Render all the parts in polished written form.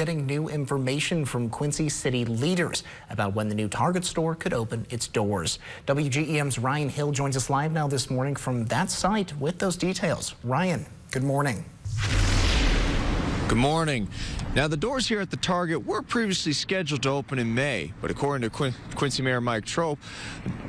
Getting new information from Quincy city leaders about when the new Target store could open its doors. WGEM's Ryan Hill joins us live now this morning from that site with those details. Ryan, good morning. Good morning. Now, the doors here at the Target were previously scheduled to open in May, but according to Quincy Mayor Mike Trope,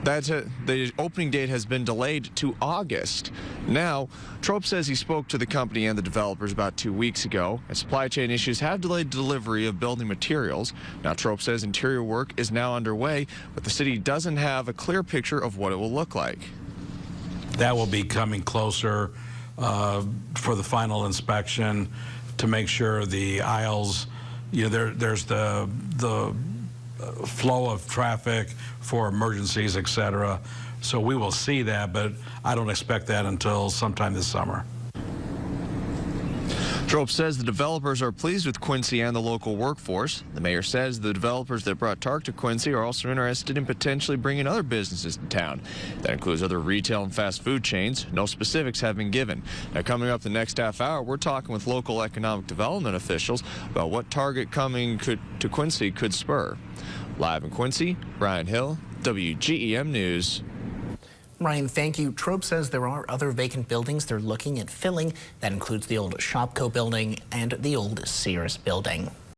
the opening date has been delayed to August. Now, Trope says he spoke to the company and the developers about 2 weeks ago, and supply chain issues have delayed delivery of building materials. Now, Trope says interior work is now underway, but the city doesn't have a clear picture of what it will look like. That will be coming closer for the final inspection, to make sure the aisles, there's the flow of traffic for emergencies, etc. So we will see that, but I don't expect that until sometime this summer. Trope says the developers are pleased with Quincy and the local workforce. The mayor says the developers that brought Target to Quincy are also interested in potentially bringing other businesses to town. That includes other retail and fast food chains. No specifics have been given. Now, coming up the next half hour, we're talking with local economic development officials about what Target coming to Quincy could spur. Live in Quincy, Ryan Hill, WGEM News. Ryan, thank you. Trope says there are other vacant buildings they're looking at filling. That includes the old Shopko building and the old Sears building.